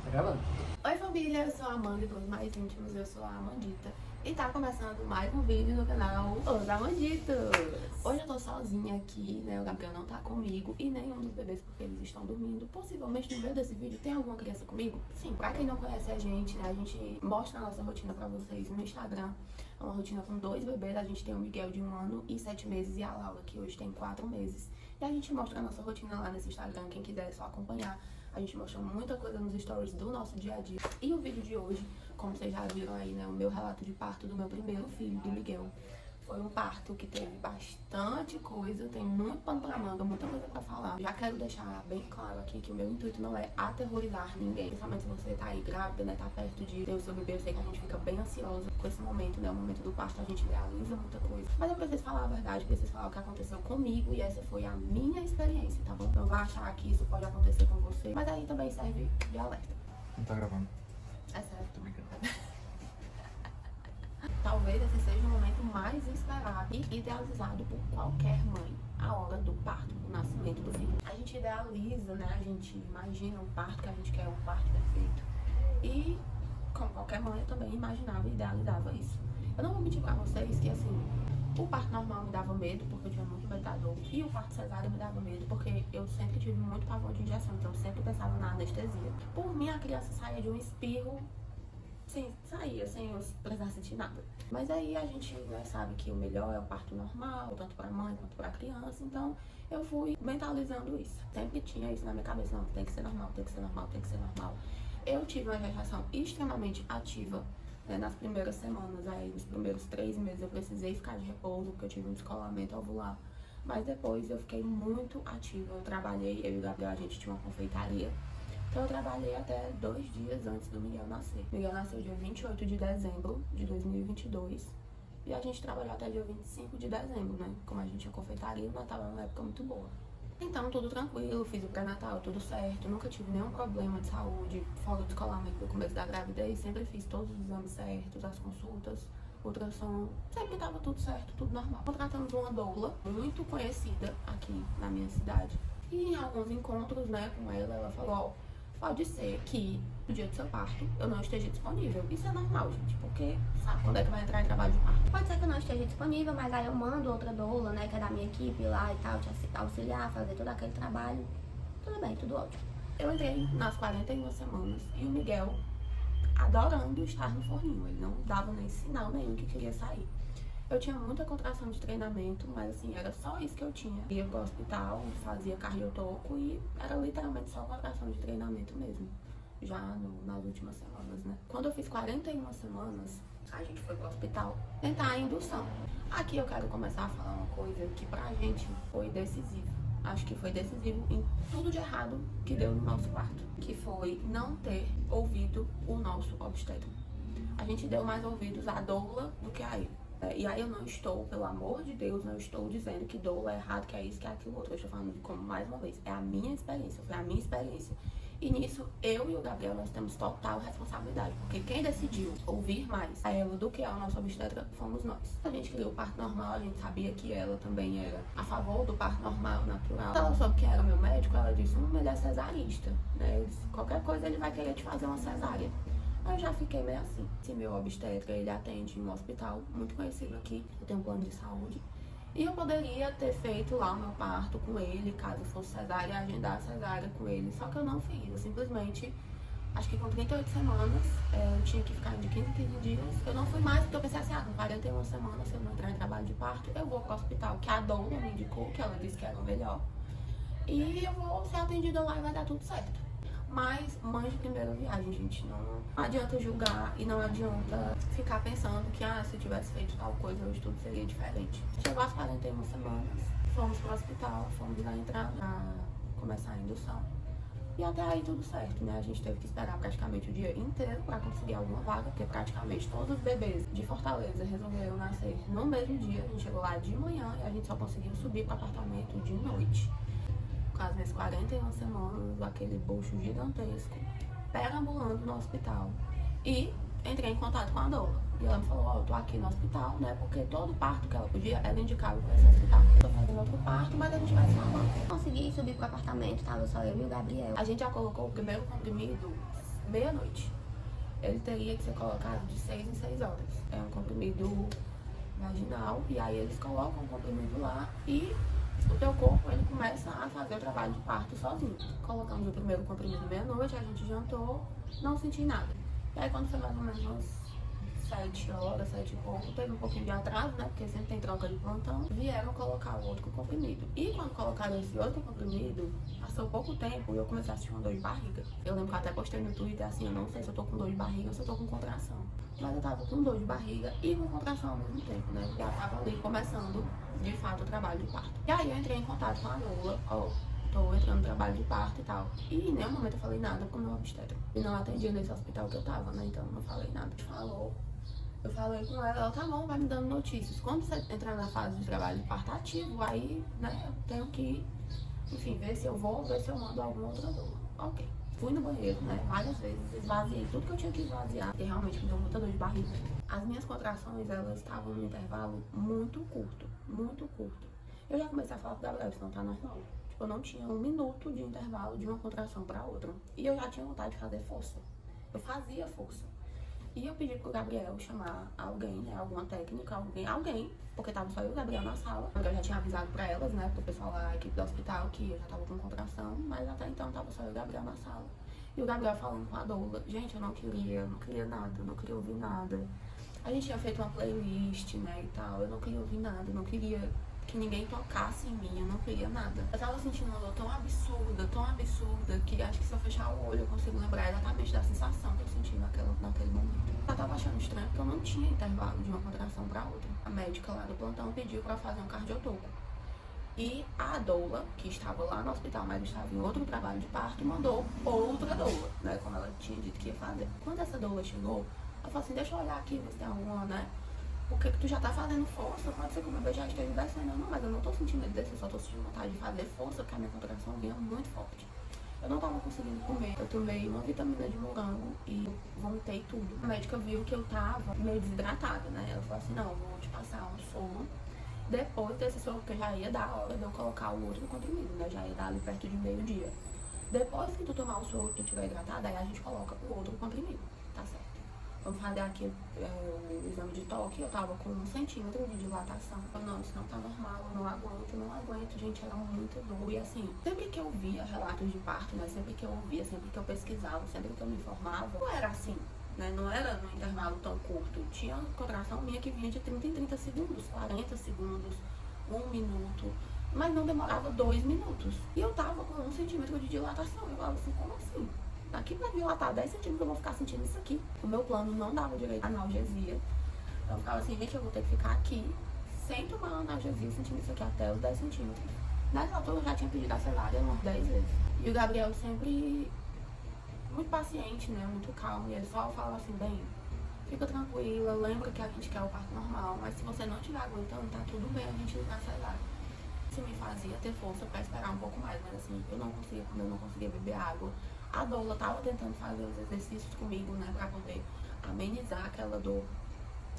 Tá gravando? Oi família, eu sou a Amanda e para os mais íntimos eu sou a Amandita. E tá começando mais um vídeo no canal Os Amanditos. Hoje eu tô sozinha aqui, né, o Gabriel não tá comigo e nenhum dos bebês porque eles estão dormindo. Possivelmente no meio desse vídeo tem alguma criança comigo? Sim, pra quem não conhece a gente, né, a gente mostra a nossa rotina pra vocês no Instagram. É uma rotina com 2 bebês, a gente tem o Miguel de 1 ano e 7 meses e a Laura que hoje tem 4 meses. E a gente mostra a nossa rotina lá nesse Instagram, quem quiser é só acompanhar. A gente mostrou muita coisa nos stories do nosso dia a dia. E o vídeo de hoje, como vocês já viram aí, né, o meu relato de parto do meu primeiro filho, do Miguel. Foi um parto que teve bastante coisa, tem muito pano pra manga, muita coisa pra falar. Já quero deixar bem claro aqui que o meu intuito não é aterrorizar ninguém. Principalmente se você tá aí grávida, né, tá perto de ter o seu bebê, eu sei que a gente fica bem ansiosa com esse momento, né, o momento do parto, a gente realiza muita coisa. Mas eu preciso falar a verdade, preciso falar o que aconteceu comigo e essa foi a minha experiência, tá bom? Não vai achar que isso pode acontecer com você, mas aí também serve de alerta. Não tá gravando. É sério. Tô brincando. Talvez esse seja o momento mais esperado e idealizado por qualquer mãe, a hora do parto, o nascimento do filho. A gente idealiza, né? A gente imagina um parto que a gente quer, um parto perfeito. E, como qualquer mãe, eu também imaginava e idealizava isso. Eu não vou mentir pra vocês que, assim, o parto normal me dava medo, porque eu tinha muito medo da dor. E o parto cesárea me dava medo, porque eu sempre tive muito pavor de injeção, então eu sempre pensava na anestesia. Por mim, a criança saía de um espirro, sim, saía sem eu precisar sentir nada. Mas aí a gente sabe que o melhor é o parto normal, tanto pra mãe quanto pra criança. Então eu fui mentalizando isso. Sempre tinha isso na minha cabeça, não, tem que ser normal, tem que ser normal, tem que ser normal. Eu tive uma gestação extremamente ativa, né, nas primeiras semanas, aí nos primeiros 3 meses eu precisei ficar de repouso, porque eu tive um descolamento ovular. Mas depois eu fiquei muito ativa, eu trabalhei, eu e o Gabriel, a gente tinha uma confeitaria. Então eu trabalhei até 2 dias antes do Miguel nascer. Miguel nasceu dia 28 de dezembro de 2022. E a gente trabalhou até dia 25 de dezembro, né? Como a gente tinha confeitaria, o Natal era uma época muito boa. Então, tudo tranquilo, fiz o pré-natal, tudo certo. Nunca tive nenhum problema de saúde, fora o descolamento no começo da gravidez. Sempre fiz todos os exames certos, as consultas, ultrassom. Sempre tava tudo certo, tudo normal. Contratamos uma doula muito conhecida aqui na minha cidade. E em alguns encontros, né, com ela, ela falou, ó, pode ser que no dia do seu parto eu não esteja disponível. Isso é normal, gente, porque sabe quando é que vai entrar em trabalho de parto? Pode ser que eu não esteja disponível, mas aí eu mando outra doula, né, que é da minha equipe lá e tal, te auxiliar, fazer todo aquele trabalho. Tudo bem, tudo ótimo. Eu entrei nas 41 semanas e o Miguel adorando estar no forninho. Ele não dava nem sinal nenhum que queria sair. Eu tinha muita contração de treinamento, mas assim, era só isso que eu tinha. Ia pro hospital, fazia cardiotoco e era literalmente só contração de treinamento mesmo. Já nas últimas semanas, né? Quando eu fiz 41 semanas, a gente foi pro hospital tentar a indução. Aqui eu quero começar a falar uma coisa que pra gente foi decisivo. Acho que foi decisivo em tudo de errado que deu no nosso parto. Que foi não ter ouvido o nosso obstetra. A gente deu mais ouvidos à doula do que a ele. E aí eu não estou, pelo amor de Deus, não estou dizendo que doula é errado, que é isso, que é aquilo outro. Eu estou falando de como, mais uma vez, é a minha experiência, foi a minha experiência. E nisso, eu e o Gabriel, nós temos total responsabilidade. Porque quem decidiu ouvir mais a ela do que a nossa obstetra fomos nós. A gente criou o parto normal, a gente sabia que ela também era a favor do parto normal, natural. Ela soube que era meu médico, ela disse, ele é cesarista, né? Qualquer coisa ele vai querer te fazer uma cesárea. Eu já fiquei meio assim. Se meu obstetra, ele atende em um hospital muito conhecido aqui, eu tenho um plano de saúde. E eu poderia ter feito lá o meu parto com ele, caso fosse cesárea, agendar a cesárea com ele. Só que eu não fiz. Eu simplesmente, acho que com 38 semanas, eu tinha que ficar de 15 em 15 dias. Eu não fui mais, porque eu pensei assim, com 41 semanas, se eu não entrar em trabalho de parto, eu vou pro hospital que a dona me indicou, que ela disse que era o melhor. E eu vou ser atendida lá e vai dar tudo certo. Mas mãe de primeira viagem, gente, não adianta julgar e não adianta ficar pensando que, se eu tivesse feito tal coisa, hoje tudo seria diferente. Chegou às 41 semanas, fomos pro hospital, fomos lá entrar pra começar a indução. E até aí tudo certo, né? A gente teve que esperar praticamente o dia inteiro pra conseguir alguma vaga, porque praticamente todos os bebês de Fortaleza resolveram nascer no mesmo dia. A gente chegou lá de manhã e a gente só conseguiu subir pro apartamento de noite. Quase nas 41 semanas, aquele bucho gigantesco, perambulando no hospital. E entrei em contato com a doula. E ela me falou, eu tô aqui no hospital, né? Porque todo parto que ela podia, ela indicava pra esse hospital. Tô fazendo outro parto, mas a gente vai se falando. Consegui subir pro apartamento, tava só eu e o Gabriel. A gente já colocou o primeiro comprimido meia-noite. Ele teria que ser colocado de 6 em 6 horas. É um comprimido vaginal, e aí eles colocam o comprimido lá e o teu corpo, ele começa a fazer o trabalho de parto sozinho. Colocamos o primeiro comprimido meia-noite, a gente jantou, não senti nada. E aí quando foi mais ou menos umas 7 horas, 7 e pouco, teve um pouquinho de atraso, né, porque sempre tem troca de plantão, vieram colocar o outro comprimido. E quando colocaram esse outro comprimido, passou pouco tempo e eu comecei a sentir uma dor de barriga. Eu lembro que eu até postei no Twitter assim, eu não sei se eu tô com dor de barriga ou se eu tô com contração. Mas eu tava com dor de barriga e com contração ao mesmo tempo, né, já tava ali começando, de fato, o trabalho de parto. E aí eu entrei em contato com a doula, tô entrando no trabalho de parto e tal. E em nenhum momento eu falei nada com o meu obstetra. E não atendia nesse hospital que eu tava, né, então eu não falei nada. Eu falei com ela, tá bom, vai me dando notícias. Quando você entrar na fase de trabalho de parto ativo, aí, né, eu tenho que, enfim, ver se eu vou, ver se eu mando alguma outra doula. Ok. Fui no banheiro, né, várias vezes, esvaziei tudo que eu tinha que esvaziar, e realmente me deu muita dor de barriga. As minhas contrações, elas estavam num intervalo muito curto, muito curto. Eu já comecei a falar pro Gabriel, isso não tá normal. Tipo, eu não tinha 1 minuto de intervalo de uma contração pra outra. E eu já tinha vontade de fazer força. Eu fazia força. E eu pedi pro Gabriel chamar alguém, né, alguma técnica, alguém, porque tava só eu e o Gabriel na sala. Eu já tinha avisado pra elas, né, pro pessoal da equipe do hospital que eu já tava com contração, mas até então tava só eu e o Gabriel na sala. E o Gabriel falando com a doula, gente, eu não queria nada, eu não queria ouvir nada. A gente tinha feito uma playlist, né, e tal, eu não queria ouvir nada, eu não queria que ninguém tocasse em mim, eu não queria nada. Eu tava sentindo uma dor tão absurda, que acho que se eu fechar o olho eu consigo lembrar exatamente da sensação que eu senti naquele momento. Eu tava achando estranho porque eu não tinha intervalo de uma contração pra outra. A médica lá do plantão pediu pra fazer um cardiotoco. E a doula, que estava lá no hospital, mas estava em outro trabalho de parto, mandou outra doula, né, como ela tinha dito que ia fazer. Quando essa doula chegou, ela falou assim, deixa eu olhar aqui, ver se tem alguma, né, porque tu já tá fazendo força, pode ser que o meu bebê já esteja descendo. Não, mas eu não tô sentindo ele descer, só tô sentindo vontade de fazer força, porque a minha contração vinha muito forte. Eu não tava conseguindo comer, eu tomei uma vitamina de morango e vomitei tudo. A médica viu que eu tava meio desidratada, né? Ela falou assim, não, vou te passar um soro. Depois desse soro, que já ia dar a hora de eu colocar o outro comprimido, né? Já ia dar ali perto de meio-dia. Depois que tu tomar o soro e tu estiver hidratada, aí a gente coloca o outro comprimido, tá certo? Vamos fazer aqui o exame de toque, eu tava com 1 centímetro de dilatação. Eu falei, não, isso não tá normal, eu não aguento, gente, era muito dor. E assim, sempre que eu via relatos de parto, né, sempre que eu ouvia, sempre que eu pesquisava, sempre que eu me informava, não era assim, né, não era num intervalo tão curto. Tinha contração minha que vinha de 30 em 30 segundos, 40 segundos, 1 minuto, mas não demorava 2 minutos. E eu tava com 1 centímetro de dilatação, eu falava assim, como assim? Daqui pra dilatar 10 centímetros eu vou ficar sentindo isso aqui. O meu plano não dava direito à analgesia. Então eu ficava assim, gente, eu vou ter que ficar aqui sem tomar analgesia, sentindo isso aqui até os 10 centímetros. Nessa altura eu já tinha pedido a cesárea umas 10 vezes. E o Gabriel sempre muito paciente, né, muito calmo. E ele só falava assim, bem, fica tranquila, lembra que a gente quer o parto normal, mas se você não estiver aguentando, tá tudo bem, a gente não vai cesárea. Isso me fazia ter força pra esperar um pouco mais, mas assim, eu não conseguia comer, eu não conseguia beber água. A doula tava tentando fazer os exercícios comigo, né, pra poder amenizar aquela dor.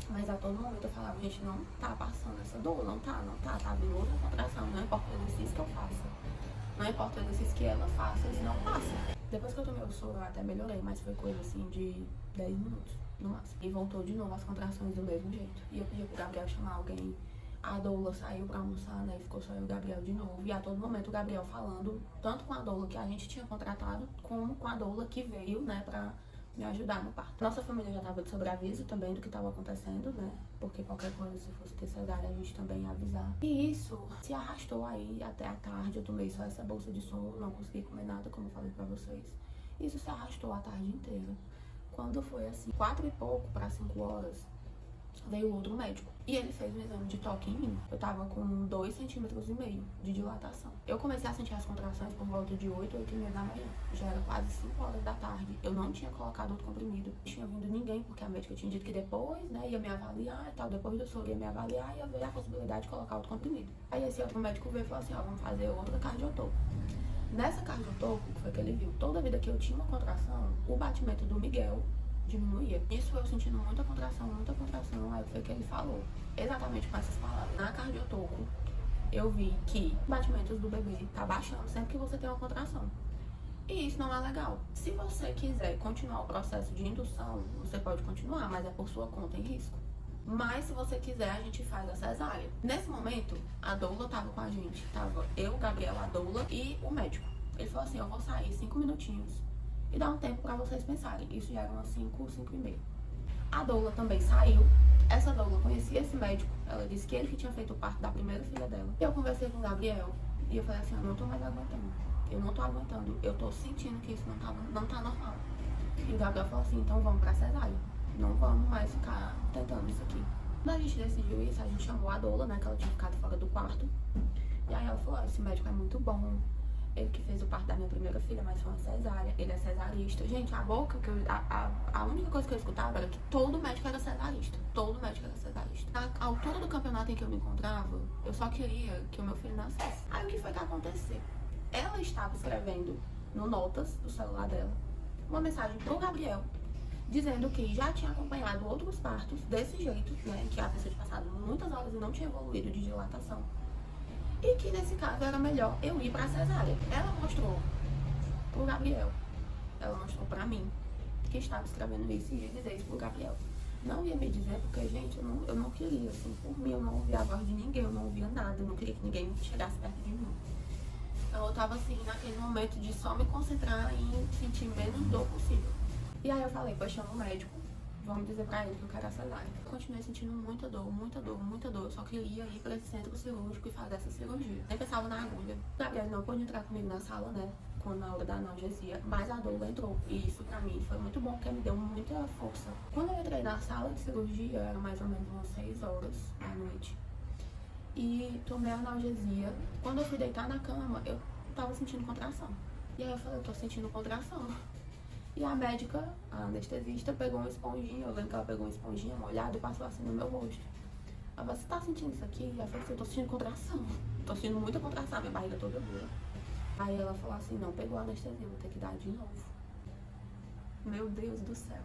Mas a todo momento eu falava, gente, não tá passando essa dor, não tá vindo outra contração, não importa o exercício que eu faça. Não importa o exercício que ela faça, isso não passa. Depois que eu tomei o soro, eu até melhorei, mas foi coisa assim de 10 minutos, no máximo. E voltou de novo as contrações do mesmo jeito. E eu pedi pro Gabriel chamar alguém. A doula saiu pra almoçar, né, e ficou só eu e o Gabriel de novo. E a todo momento o Gabriel falando, tanto com a doula que a gente tinha contratado, como com a doula que veio, né, pra me ajudar no parto. Nossa família já tava de sobreaviso também do que tava acontecendo, né, porque qualquer coisa, se fosse ter cesárea, a gente também ia avisar. E isso se arrastou aí até a tarde, eu tomei só essa bolsa de soro, não consegui comer nada, como eu falei pra vocês. Isso se arrastou a tarde inteira. Quando foi assim, 4 e pouco pra 5 horas, veio outro médico e ele fez um exame de toque em mim. Eu tava com 2,5 centímetros de dilatação. Eu comecei a sentir as contrações por volta de 8, 8h30 da manhã. Já era quase 5 horas da tarde. Eu não tinha colocado outro comprimido. Não tinha vindo ninguém, porque a médica tinha dito que depois, né, ia me avaliar e tal. Depois do soro ia me avaliar e ia ver a possibilidade de colocar outro comprimido. Aí esse outro médico veio e falou assim, ó, vamos fazer outra cardiotoco. Nessa cardiotoco, foi que ele viu, toda vida que eu tinha uma contração, o batimento do Miguel diminuía. Isso eu sentindo muita contração, aí foi que ele falou, exatamente com essas palavras. Na cardiotoco, eu vi que batimentos do bebê tá baixando sempre que você tem uma contração. E isso não é legal. Se você quiser continuar o processo de indução, você pode continuar, mas é por sua conta em risco. Mas se você quiser, a gente faz a cesárea. Nesse momento, a doula tava com a gente. Tava eu, Gabriel, a doula e o médico. Ele falou assim, eu vou sair 5 minutinhos e dar um tempo pra vocês pensarem. Isso já eram umas 5, 5 e meia. A doula também saiu. Essa doula conhecia esse médico. Ela disse que ele que tinha feito parte da primeira filha dela. Eu conversei com o Gabriel e eu falei assim, eu não tô mais aguentando. Eu não tô aguentando. Eu tô sentindo que isso não tá normal. E o Gabriel falou assim, então vamos pra cesárea. Não vamos mais ficar tentando isso aqui. Quando a gente decidiu isso, a gente chamou a doula, né, que ela tinha ficado fora do quarto. E aí ela falou, esse médico é muito bom. Ele que fez o parto da minha primeira filha, mas foi uma cesárea. Ele é cesarista. Gente, a boca que a única coisa que eu escutava era que todo médico era cesarista. Todo médico era cesarista. Na altura do campeonato em que eu me encontrava, eu só queria que o meu filho nascesse. Aí o que foi que aconteceu? Ela estava escrevendo no notas do celular dela uma mensagem pro Gabriel, dizendo que já tinha acompanhado outros partos desse jeito, né, que a pessoa tinha passado muitas horas e não tinha evoluído de dilatação. E que nesse caso era melhor eu ir pra cesárea. Ela mostrou pro Gabriel, ela mostrou pra mim, que estava escrevendo isso e ia dizer isso pro Gabriel. Não ia me dizer porque, gente, eu não queria, assim, por mim, eu não ouvia a voz de ninguém, eu não ouvia nada, eu não queria que ninguém chegasse perto de mim. Então eu tava assim, naquele momento de só me concentrar em sentir menos dor possível. E aí eu falei, pois chama o médico, vamos dizer pra ele que eu quero a cesárea. Eu continuei sentindo muita dor, muita dor, muita dor. Eu só queria ir pra esse centro cirúrgico e fazer essa cirurgia. Nem pensava na agulha. O Gabriel não pôde entrar comigo na sala, né? Quando na hora da analgesia, mas a doula entrou. E isso pra mim foi muito bom, porque me deu muita força. Quando eu entrei na sala de cirurgia, era mais ou menos umas 6 horas da noite. E tomei a analgesia. Quando eu fui deitar na cama, eu tava sentindo contração. E aí eu falei, eu tô sentindo contração. E a médica, a anestesista, pegou uma esponjinha, eu lembro que ela pegou uma esponjinha molhada e passou assim no meu rosto. Ela falou, você tá sentindo isso aqui? Ela falou assim, eu tô sentindo contração. Tô sentindo muita contração, minha barriga toda dura. Aí ela falou assim, não, pegou a anestesia, vou ter que dar de novo. Meu Deus do céu.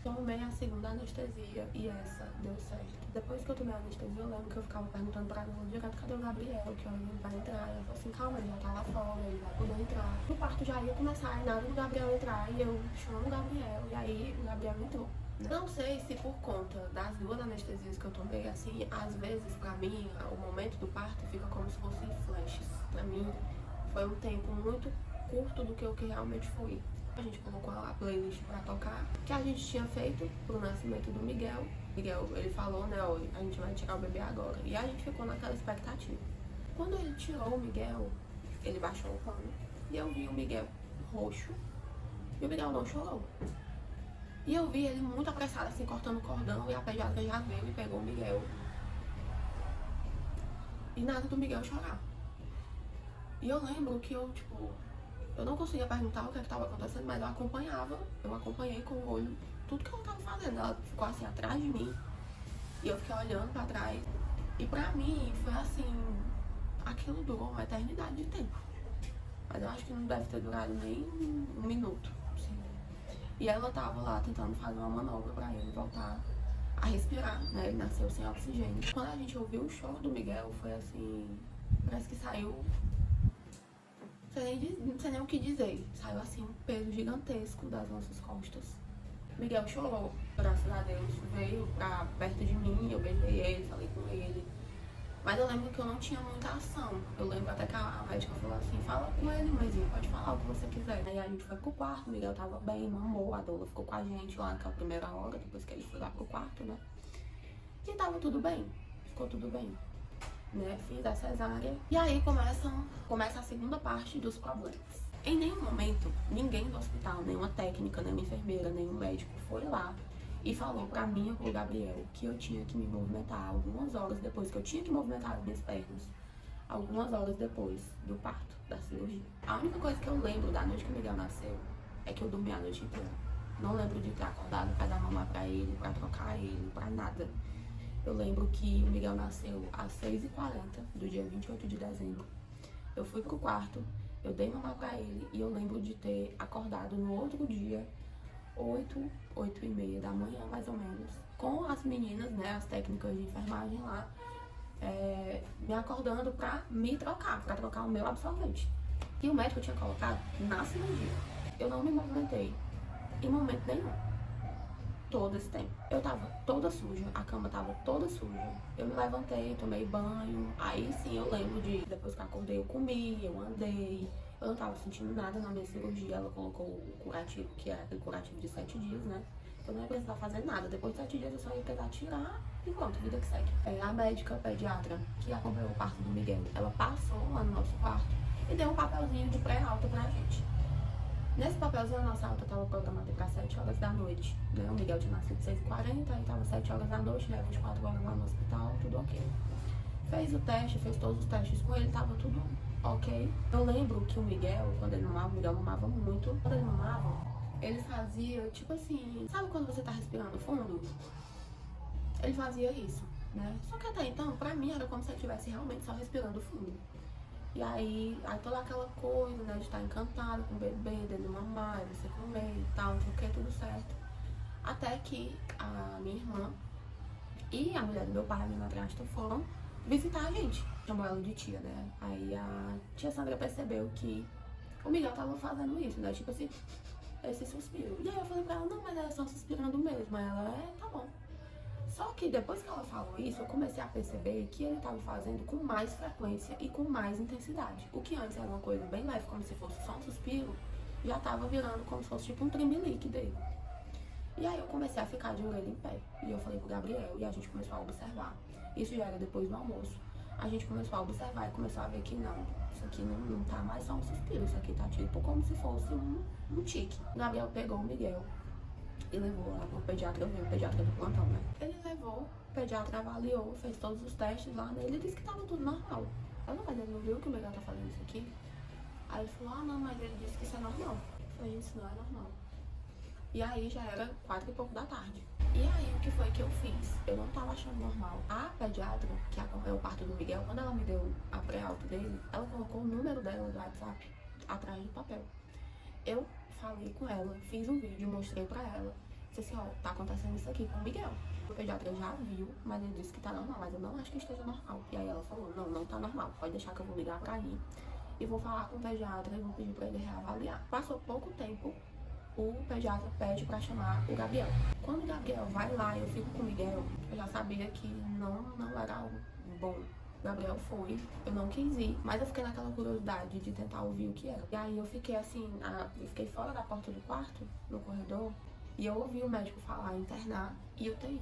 Tomei a segunda anestesia e essa deu certo. Depois que eu tomei a anestesia, eu lembro que eu ficava perguntando pra ela direto, cadê o Gabriel? Que ele vai entrar. Ela falou assim, calma, ele já tá lá fora, ele vai poder entrar. O parto já ia começar, e nada do Gabriel entrar, e eu chamo o Gabriel, e aí o Gabriel entrou. Não sei se por conta das 2 anestesias que eu tomei, assim, às vezes pra mim, o momento do parto fica como se fossem flashes. Pra mim, foi um tempo muito curto do que o que realmente foi. A gente colocou a playlist pra tocar, que a gente tinha feito pro nascimento do Miguel. Miguel, ele falou, né, ó, a gente vai tirar o bebê agora. E a gente ficou naquela expectativa. Quando ele tirou o Miguel, ele baixou o pano. E eu vi o Miguel roxo. E o Miguel não chorou. E eu vi ele muito apressado, assim, cortando o cordão. E a pediatra já veio e pegou o Miguel. E nada do Miguel chorar. E eu lembro que eu, tipo, eu não conseguia perguntar o que estava acontecendo, mas eu acompanhei com o olho tudo que ela estava fazendo. Ela ficou assim atrás de mim e eu fiquei olhando pra trás. E pra mim foi assim, aquilo durou uma eternidade de tempo. Mas eu acho que não deve ter durado nem um minuto. Assim. E ela tava lá tentando fazer uma manobra pra ele voltar a respirar, né? Ele nasceu sem oxigênio. Quando a gente ouviu o choro do Miguel, foi assim, parece que saiu. Não sei nem o que dizer. Saiu assim um peso gigantesco das nossas costas. Miguel chorou, graças a Deus. Veio pra perto de mim, eu beijei ele, falei com ele. Mas eu lembro que eu não tinha muita ação. Eu lembro até que a médica falou assim, fala com ele, mãezinha, pode falar o que você quiser. Aí a gente foi pro quarto, o Miguel tava bem, mamou, a doula ficou com a gente lá naquela primeira hora, depois que ele foi lá pro quarto, né? E tava tudo bem, ficou tudo bem. Né, fiz a cesárea. E aí começa a segunda parte dos problemas. Em nenhum momento, ninguém do hospital, nenhuma técnica, nenhuma enfermeira, nenhum médico foi lá e falou pra mim ou pro Gabriel que eu tinha que me movimentar algumas horas depois, que eu tinha que movimentar as minhas pernas algumas horas depois do parto, da cirurgia. A única coisa que eu lembro da noite que o Miguel nasceu é que eu dormi a noite inteira. Não lembro de ter acordado pra dar mamar pra ele, pra trocar ele, pra nada. Eu lembro que o Miguel nasceu às 6h40 do dia 28 de dezembro. Eu fui pro quarto, eu dei mamar pra ele e eu lembro de ter acordado no outro dia, 8h30 da manhã mais ou menos, com as meninas, né, as técnicas de enfermagem lá, me acordando pra me trocar, pra trocar o meu absorvente. que o médico tinha colocado na cirurgia. Eu não me movimentei em momento nenhum. Todo esse tempo. Eu tava toda suja, a cama tava toda suja. Eu me levantei, tomei banho. Aí sim eu lembro de, depois que eu acordei, eu comi, eu andei. Eu não tava sentindo nada na minha cirurgia. Ela colocou o curativo, que é aquele curativo de 7 dias, né? Eu não ia precisar fazer nada. Depois de 7 dias eu só ia precisar tirar e pronto, vida que segue. A médica pediatra que acompanhou o parto do Miguel, ela passou lá no nosso quarto e deu um papelzinho de pré-alta pra gente. Nesse papelzinho, a nossa alta estava programada para 7 horas da noite, né? O Miguel tinha nascido 6h40, aí estava 7 horas da noite, né? 24 horas lá no hospital, tudo ok. Fez o teste, fez todos os testes com ele, tava tudo ok. Eu lembro que o Miguel, quando ele mamava, o Miguel mamava muito. Quando ele mamava, ele fazia, tipo assim, sabe quando você tá respirando fundo? Ele fazia isso, né? Só que até então, pra mim, era como se ele estivesse realmente só respirando fundo. E aí toda aquela coisa, né, de estar encantado com o bebê, dele mamar, você comer e tal, não sei o que, tudo certo. Até que a minha irmã e a mulher do meu pai, a minha madrasta, foram visitar a gente. Chamou ela de tia, né? Aí a tia Sandra percebeu que o Miguel tava fazendo isso, né? Tipo assim, esse suspiro. E aí eu falei pra ela, não, mas ela é só suspirando mesmo. Aí ela, tá bom. Só que depois que ela falou isso, eu comecei a perceber que ele estava fazendo com mais frequência e com mais intensidade. O que antes era uma coisa bem leve, como se fosse só um suspiro, já estava virando como se fosse tipo um tremelique dele. E aí eu comecei a ficar de orelha em pé. E eu falei pro Gabriel, e a gente começou a observar. Isso já era depois do almoço. A gente começou a observar e começou a ver que não, isso aqui não tá mais só um suspiro, isso aqui tá tipo como se fosse um tique. O Gabriel pegou o Miguel e levou lá pro pediatra, o pediatra do plantão, né? Ele levou, o pediatra avaliou, fez todos os testes lá nele e disse que tava tudo normal. Ela, mas ele não viu que o Miguel tá fazendo isso aqui? Aí ele falou, não, mas ele disse que isso é normal. Eu falei, isso não é normal. E aí já era 4h pouco da tarde. E aí o que foi que eu fiz? Eu não tava achando normal. A pediatra que acompanhou o parto do Miguel, quando ela me deu a pré-alta dele, ela colocou o número dela do WhatsApp atrás do papel. Eu falei com ela, fiz um vídeo, mostrei pra ela. Disse assim, ó, tá acontecendo isso aqui com o Miguel. O pediatra já viu, mas ele disse que tá normal, mas eu não acho que esteja normal. E aí ela falou, não tá normal, pode deixar que eu vou ligar pra ele. E vou falar com o pediatra e vou pedir pra ele reavaliar. Passou pouco tempo, o pediatra pede pra chamar o Gabriel. Quando o Gabriel vai lá e eu fico com o Miguel, eu já sabia que não era algo bom. O Gabriel foi, eu não quis ir, mas eu fiquei naquela curiosidade de tentar ouvir o que era. E aí eu fiquei assim, eu fiquei fora da porta do quarto, no corredor, e eu ouvi o médico falar internar e UTI.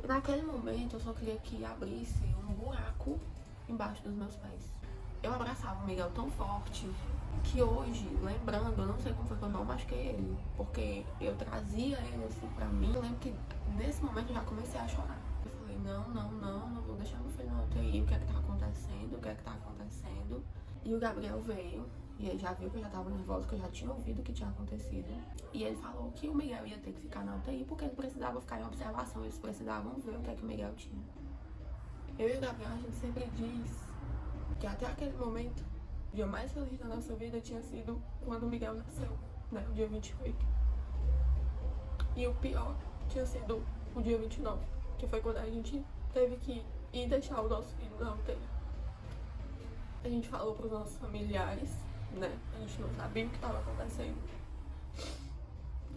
Naquele momento eu só queria que abrisse um buraco embaixo dos meus pés. Eu abraçava o Miguel tão forte que hoje, lembrando, eu não sei como foi que eu não machuquei ele, porque eu trazia ele assim pra mim. Eu lembro que nesse momento eu já comecei a chorar. Eu falei, não vou deixar meu filho na UTI, o que é que tá acontecendo? E o Gabriel veio, e ele já viu que eu já tava nervosa, que eu já tinha ouvido o que tinha acontecido. E ele falou que o Miguel ia ter que ficar na UTI porque ele precisava ficar em observação, eles precisavam ver o que é que o Miguel tinha. Eu e o Gabriel, a gente sempre diz que até aquele momento, o dia mais feliz da nossa vida tinha sido quando o Miguel nasceu, né, o dia 28. E o pior tinha sido o dia 29, que foi quando a gente teve que ir deixar o nosso filho na UTI. A gente falou pros nossos familiares, né, a gente não sabia o que estava acontecendo.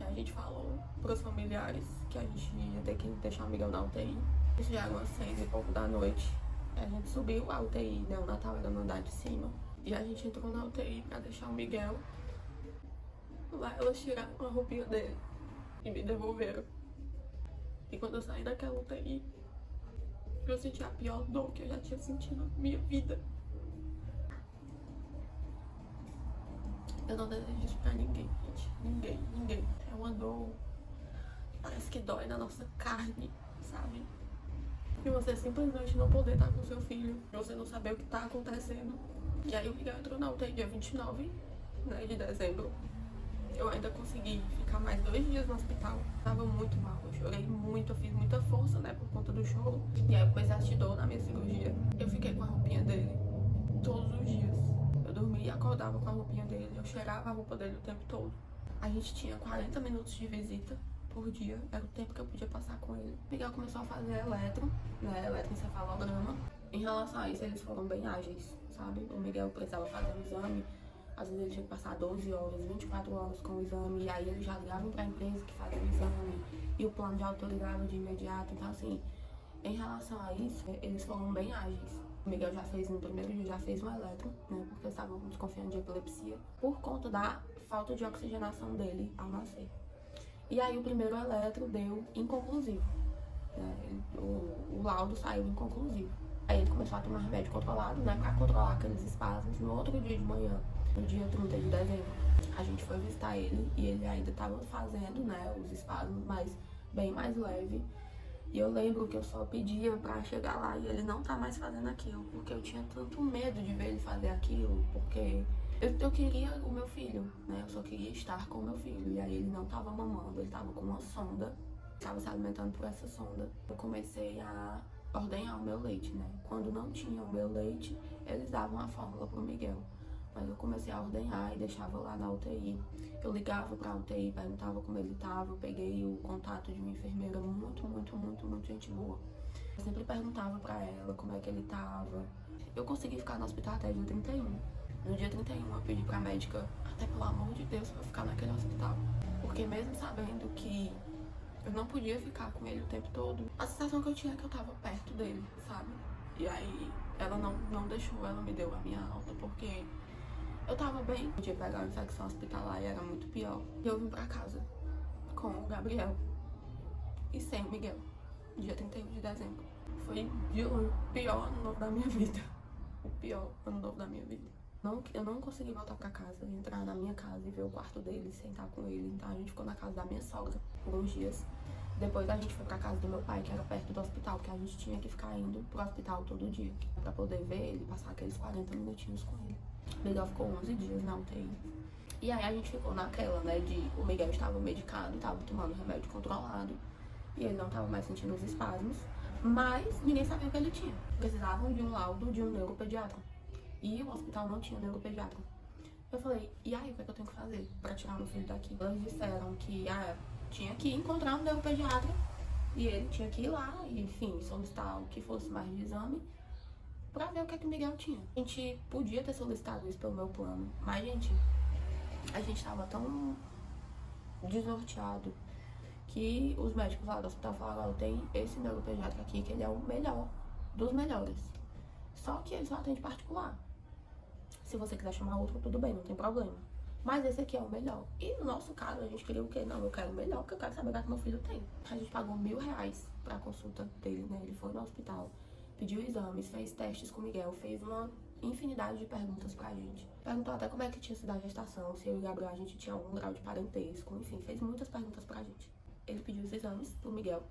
E a gente falou pros familiares que a gente ia ter que deixar o Miguel na UTI. Isso já era umas 6h pouco da noite. A gente subiu a UTI, né, o Natal era no andar de cima. E a gente entrou na UTI pra deixar o Miguel. Lá elas tiraram a roupinha dele e me devolveram. E quando eu saí daquela UTI, eu senti a pior dor que eu já tinha sentido na minha vida. Eu não desejo isso pra ninguém, gente. Ninguém. É uma dor, parece que dói na nossa carne, sabe? E você simplesmente não poder estar com seu filho, você não saber o que tá acontecendo. E aí o Miguel entrou na UTI dia 29, né, de dezembro. Eu ainda consegui ficar mais 2 dias no hospital. Tava muito mal, eu chorei muito, eu fiz muita força, né, por conta do choro. E aí eu comecei a sentir dor na minha cirurgia. Eu fiquei com a roupinha dele todos os dias. Eu dormia e acordava com a roupinha dele, eu cheirava a roupa dele o tempo todo. A gente tinha 40 minutos de visita por dia, era o tempo que eu podia passar com ele. O Miguel começou a fazer eletroencefalograma. Em relação a isso, eles foram bem ágeis, sabe? O Miguel precisava fazer um exame Às vezes ele tinha que passar 12 horas, 24 horas com o exame, e aí eles já ligavam pra empresa que fazia o exame, e o plano de autorizava de imediato. Então, assim, em relação a isso, eles foram bem ágeis. O Miguel já fez, no primeiro dia, já fez um eletro, né, porque estavam desconfiando de epilepsia, por conta da falta de oxigenação dele ao nascer. E aí o primeiro eletro deu inconclusivo, né, o laudo saiu inconclusivo. Aí ele começou a tomar remédio controlado, né, pra controlar aqueles espasmos. No outro dia de manhã, no dia 30 de dezembro, a gente foi visitar ele e ele ainda estava fazendo, né, os espasmos, mas bem mais leve. E eu lembro que eu só pedia pra chegar lá e ele não tá mais fazendo aquilo, porque eu tinha tanto medo de ver ele fazer aquilo, porque eu queria o meu filho, né, eu só queria estar com o meu filho. E aí ele não tava mamando, ele tava com uma sonda, tava se alimentando por essa sonda. Eu comecei a ordenhar o meu leite, né? Quando não tinha o meu leite, eles davam a fórmula pro Miguel. Mas eu comecei a ordenhar e deixava lá na UTI. Eu ligava pra UTI, perguntava como ele tava. Eu peguei o contato de uma enfermeira muito gente boa. Eu sempre perguntava pra ela como é que ele tava. Eu consegui ficar no hospital até dia 31. No dia 31 eu pedi pra médica, até pelo amor de Deus, pra eu ficar naquele hospital. Porque mesmo sabendo que eu não podia ficar com ele o tempo todo, a sensação que eu tinha é que eu tava perto dele, sabe? E aí ela não deixou, ela me deu a minha alta, porque eu tava bem. Eu podia pegar uma infecção hospitalar e era muito pior. E eu vim pra casa com o Gabriel e sem o Miguel, dia 31 de dezembro. Foi de longe o pior ano novo da minha vida. O pior ano novo da minha vida. Eu não consegui voltar pra casa, entrar na minha casa e ver o quarto dele, sentar com ele. Então a gente ficou na casa da minha sogra por uns dias. Depois a gente foi pra casa do meu pai, que era perto do hospital, porque a gente tinha que ficar indo pro hospital todo dia, pra poder ver ele, passar aqueles 40 minutinhos com ele. O Miguel ficou 11 dias na UTI. E aí a gente ficou naquela, né, de o Miguel estava medicado, estava tomando remédio controlado, e ele não estava mais sentindo os espasmos, mas ninguém sabia o que ele tinha. Precisavam de um laudo de um neuropediatra. E o hospital não tinha neuropediatra. Eu falei, e aí, o que é que eu tenho que fazer pra tirar meu filho daqui? Eles disseram que, tinha que encontrar um neuropediatra e ele tinha que ir lá e, enfim, solicitar o que fosse mais de exame pra ver o que é que o Miguel tinha. A gente podia ter solicitado isso pelo meu plano, mas, gente, a gente tava tão desnorteado que os médicos lá do hospital falaram, tem esse neuropediatra aqui que ele é o melhor dos melhores. Só que ele só atende particular. Se você quiser chamar outro, tudo bem, não tem problema. Mas esse aqui é o melhor. E no nosso caso, a gente queria o quê? Não, eu quero o melhor, porque eu quero saber o que meu filho tem. A gente pagou R$1.000 pra consulta dele, né? Ele foi no hospital, pediu exames, fez testes com o Miguel, fez uma infinidade de perguntas pra gente. Perguntou até como é que tinha sido a gestação, se eu e o Gabriel a gente tinha algum grau de parentesco, enfim, fez muitas perguntas pra gente. Ele pediu os exames pro Miguel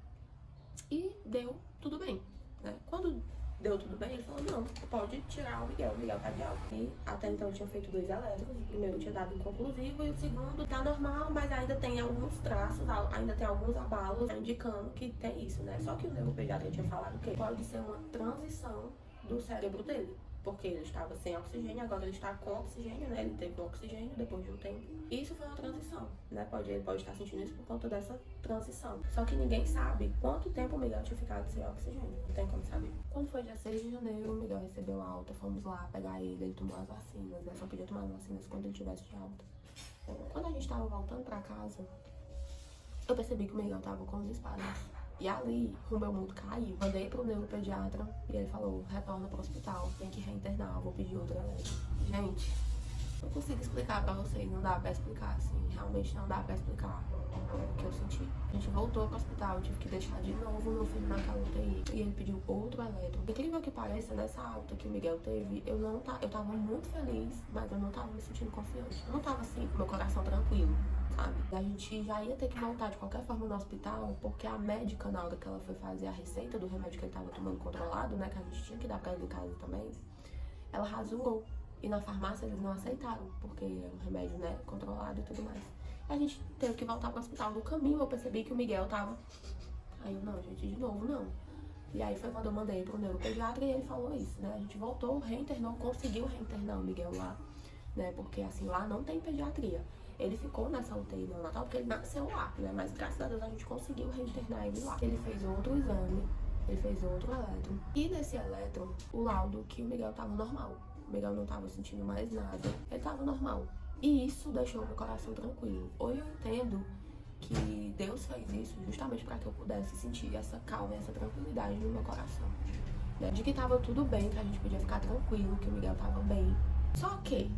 e deu tudo bem, né? Quando deu tudo bem, ele falou, não, pode tirar o Miguel tá de alta. E até então eu tinha feito 2 eletros, o primeiro tinha dado inconclusivo e o segundo tá normal, mas ainda tem alguns traços, ainda tem alguns abalos indicando que tem isso, né? Só que o neuropediatra tinha falado que pode ser uma transição do cérebro dele, porque ele estava sem oxigênio, agora ele está com oxigênio, né? Ele teve oxigênio depois de um tempo. Isso foi uma transição, né? Ele pode estar sentindo isso por conta dessa transição. Só que ninguém sabe quanto tempo o Miguel tinha ficado sem oxigênio. Não tem como saber. Quando foi dia 6 de janeiro, o Miguel recebeu alta, fomos lá pegar ele tomou as vacinas, né? Só podia tomar as vacinas quando ele tivesse de alta. Quando a gente tava voltando pra casa, eu percebi que o Miguel tava com os espasmos. E ali, o meu mundo caiu. Mandei pro neuropediatra e ele falou, retorna pro hospital, tem que reinternar, vou pedir outra eletro. Gente, não consigo explicar pra vocês, não dá pra explicar, assim, realmente não dá pra explicar o que eu senti. A gente voltou pro hospital, eu tive que deixar de novo meu filho naquela UTI. E ele pediu outro eletro. Incrível que pareça, nessa alta que o Miguel teve, eu tava muito feliz, mas eu não tava me sentindo confiante. Eu não tava assim, com meu coração tranquilo, sabe? A gente já ia ter que voltar de qualquer forma no hospital, porque a médica, na hora que ela foi fazer a receita do remédio que ele tava tomando controlado, né, que a gente tinha que dar pra ele em casa também, ela rasurou. E na farmácia eles não aceitaram, porque era um remédio, né, controlado e tudo mais. E a gente teve que voltar pro hospital. No caminho eu percebi que o Miguel tava... Aí eu, não, gente, de novo, não. E aí foi quando eu mandei pro neuropediatra e ele falou isso, né? A gente voltou, reinternou, conseguiu reinternar o Miguel lá, né? Porque, assim, lá não tem pediatria. Ele ficou nessa UTI neonatal porque ele nasceu lá, né? Mas, graças a Deus, a gente conseguiu reinternar ele lá. Ele fez outro exame, ele fez outro eletro. E nesse eletro, o laudo que o Miguel tava normal. O Miguel não tava sentindo mais nada. Ele tava normal. E isso deixou meu coração tranquilo. Hoje eu entendo que Deus fez isso justamente para que eu pudesse sentir essa calma, essa tranquilidade no meu coração. Né? De que tava tudo bem, que a gente podia ficar tranquilo, que o Miguel tava bem. Só que,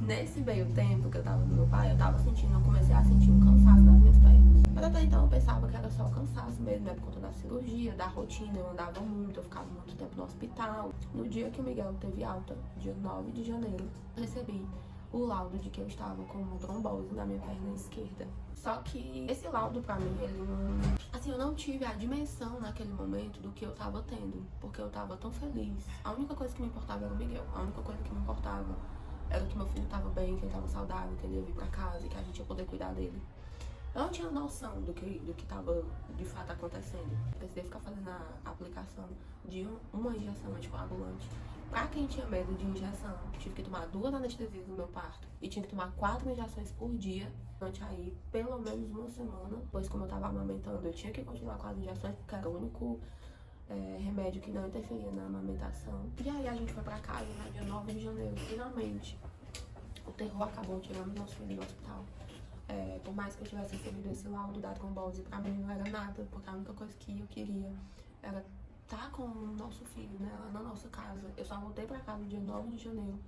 nesse meio tempo que eu tava no meu pai, eu comecei a sentir um cansaço nas minhas pernas. Mas até então eu pensava que era só cansaço mesmo, né? Por conta da cirurgia, da rotina, eu andava muito, eu ficava muito tempo no hospital. No dia que o Miguel teve alta, dia 9 de janeiro, eu recebi o laudo de que eu estava com uma trombose na minha perna esquerda. Só que esse laudo pra mim, ele não... Assim, eu não tive a dimensão naquele momento do que eu tava tendo, porque eu tava tão feliz. A única coisa que me importava era o Miguel, a única coisa que me importava era que meu filho tava bem, que ele tava saudável, que ele ia vir pra casa e que a gente ia poder cuidar dele. Eu não tinha noção do que tava de fato acontecendo. Eu precisei ficar fazendo a aplicação de uma injeção anticoagulante. Pra quem tinha medo de injeção, tive que tomar 2 anestesias no meu parto e tinha que tomar 4 injeções por dia durante aí pelo menos uma semana. Pois como eu tava amamentando, eu tinha que continuar com as injeções porque era o único remédio que não interferia na amamentação. E aí a gente foi pra casa, né, dia 9 de janeiro, finalmente. O terror acabou, tirando nosso filho do hospital. Por mais que eu tivesse recebido esse laudo da trombose, pra mim não era nada, porque a única coisa que eu queria era estar com o nosso filho, né, lá na nossa casa. Eu só voltei pra casa dia 9 de janeiro,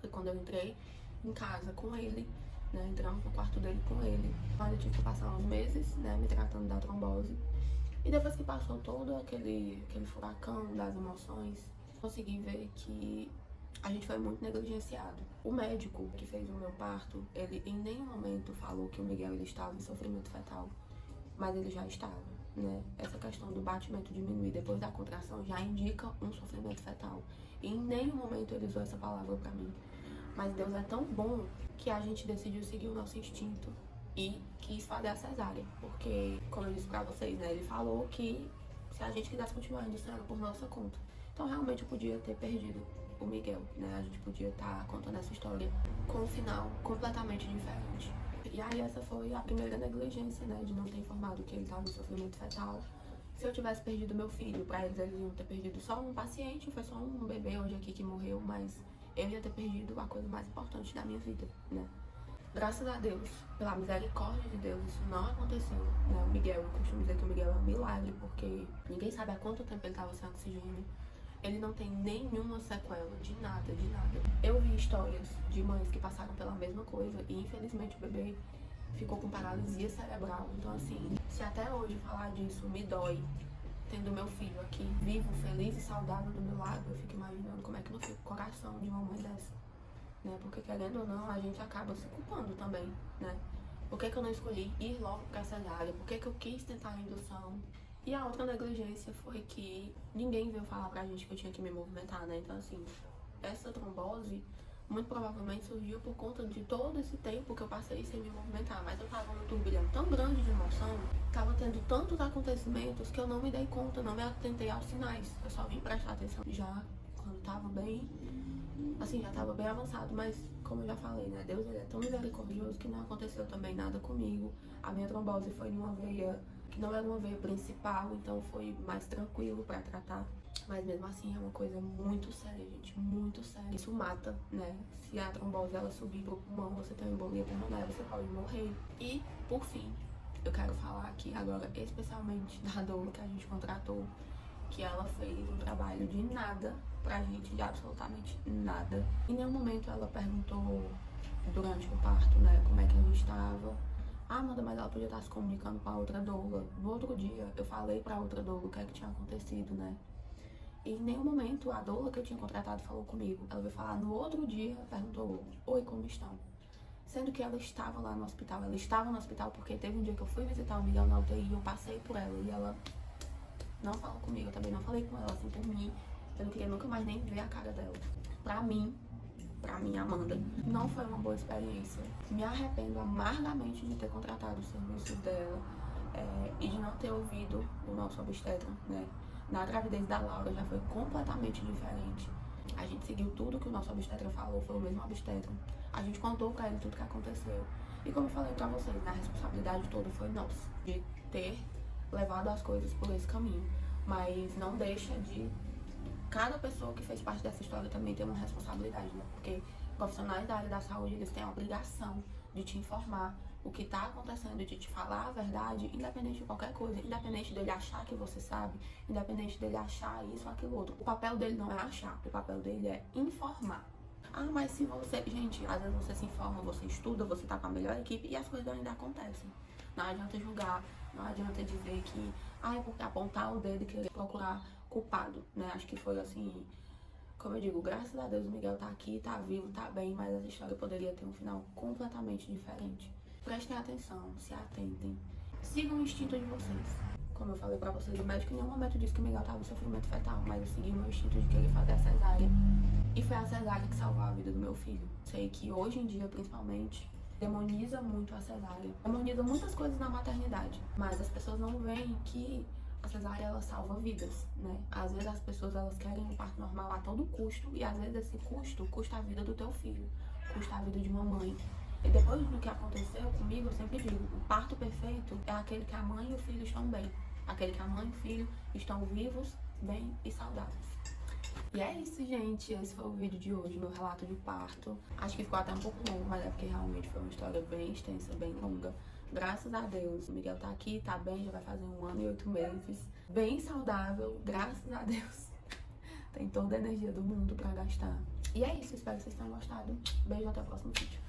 foi quando eu entrei em casa com ele, né, entramos no quarto dele com ele. Mas eu tive que passar uns meses, né, me tratando da trombose. E depois que passou todo aquele furacão das emoções, consegui ver que a gente foi muito negligenciado. O médico que fez o meu parto, ele em nenhum momento falou que o Miguel ele estava em sofrimento fetal, mas ele já estava, né? Essa questão do batimento diminuir depois da contração já indica um sofrimento fetal. E em nenhum momento ele usou essa palavra pra mim. Mas Deus é tão bom que a gente decidiu seguir o nosso instinto e quis fazer a cesárea. Porque, como eu disse pra vocês, né? Ele falou que se a gente quisesse continuar indo, isso era por nossa conta. Então realmente eu podia ter perdido o Miguel, né? A gente podia estar contando essa história com um final completamente diferente. E aí essa foi a primeira negligência, né? De não ter informado que ele estava em sofrimento fetal. Se eu tivesse perdido meu filho, pra eles iam ter perdido só um paciente, foi só um bebê hoje aqui que morreu, mas eu ia ter perdido a coisa mais importante da minha vida, né? Graças a Deus, pela misericórdia de Deus, isso não aconteceu, né? O Miguel, eu costumo dizer que o Miguel é um milagre, porque ninguém sabe há quanto tempo ele estava sem oxigênio. Ele não tem nenhuma sequela de nada, de nada. Eu vi histórias de mães que passaram pela mesma coisa e infelizmente o bebê ficou com paralisia cerebral. Então assim, se até hoje falar disso me dói, tendo meu filho aqui vivo, feliz e saudável do meu lado, eu fico imaginando como é que não fica o coração de uma mãe dessa, né? Porque querendo ou não, a gente acaba se culpando também, né? Por que eu não escolhi ir logo pra cesárea? Por que eu quis tentar a indução? E a outra negligência foi que ninguém veio falar pra gente que eu tinha que me movimentar, né? Então, assim, essa trombose muito provavelmente surgiu por conta de todo esse tempo que eu passei sem me movimentar. Mas eu tava num turbilhão tão grande de emoção, tava tendo tantos acontecimentos que eu não me dei conta, não me atentei aos sinais. Eu só vim prestar atenção já quando tava bem, assim, já tava bem avançado. Mas, como eu já falei, né? Deus, ele é tão misericordioso que não aconteceu também nada comigo. A minha trombose foi numa veia que não era uma veia principal, então foi mais tranquilo pra tratar. Mas mesmo assim é uma coisa muito séria, gente, muito séria. Isso mata, né? Se a trombose ela subir pro pulmão, você tem uma embolia pulmonar, você pode morrer. E, por fim, eu quero falar aqui agora especialmente da dor que a gente contratou, que ela fez um trabalho de nada pra gente, de absolutamente nada. Em nenhum momento ela perguntou durante o parto, né, como é que a gente tava. Ah, Amanda, mas ela podia estar se comunicando com a outra doula. No outro dia, eu falei pra outra doula o que é que tinha acontecido, né? E em nenhum momento a doula que eu tinha contratado falou comigo. Ela veio falar no outro dia, perguntou, oi, como estão? Sendo que ela estava lá no hospital. Ela estava no hospital porque teve um dia que eu fui visitar o Miguel na UTI e eu passei por ela. E ela não falou comigo, eu também não falei com ela, assim, por mim. Eu não queria nunca mais nem ver a cara dela. Pra mim, Amanda, não foi uma boa experiência. Me arrependo amargamente de ter contratado o serviço dela e de não ter ouvido o nosso obstetra, né? Na gravidez da Laura já foi completamente diferente. A gente seguiu tudo que o nosso obstetra falou, foi o mesmo obstetra. A gente contou pra ele tudo que aconteceu. E como eu falei pra vocês, a responsabilidade toda foi nossa, de ter levado as coisas por esse caminho. Mas não deixa de cada pessoa que fez parte dessa história também tem uma responsabilidade, né? Porque profissionais da área da saúde, eles têm a obrigação de te informar o que tá acontecendo, de te falar a verdade, independente de qualquer coisa, independente dele achar que você sabe, independente dele achar isso ou aquilo outro. O papel dele não é achar, o papel dele é informar. Ah, mas se você... Gente, às vezes você se informa, você estuda, você tá com a melhor equipe e as coisas ainda acontecem. Não adianta julgar, não adianta dizer que... Ah, é porque apontar o dedo e querer procurar culpado, né? Acho que foi assim... Como eu digo, graças a Deus o Miguel tá aqui, tá vivo, tá bem, mas essa história poderia ter um final completamente diferente. Prestem atenção, se atentem, sigam o instinto de vocês. Como eu falei pra vocês, o médico em nenhum momento disse que o Miguel tava em sofrimento fetal, mas eu segui o meu instinto de querer fazer a cesárea. E foi a cesárea que salvou a vida do meu filho. Sei que hoje em dia, principalmente, demoniza muito a cesárea. Demoniza muitas coisas na maternidade, mas as pessoas não veem que a cesárea, ela salva vidas, né? Às vezes as pessoas, elas querem um parto normal a todo custo, e às vezes esse custo custa a vida do teu filho, custa a vida de uma mãe. E depois do que aconteceu comigo, eu sempre digo, o parto perfeito é aquele que a mãe e o filho estão bem. Aquele que a mãe e o filho estão vivos, bem e saudáveis. E é isso, gente. Esse foi o vídeo de hoje, meu relato de parto. Acho que ficou até um pouco longo, mas é porque realmente foi uma história bem extensa, bem longa. Graças a Deus, o Miguel tá aqui, tá bem, já vai fazer 1 ano e 8 meses. Bem saudável, graças a Deus. Tem toda a energia do mundo pra gastar. E é isso, espero que vocês tenham gostado. Beijo, até o próximo vídeo.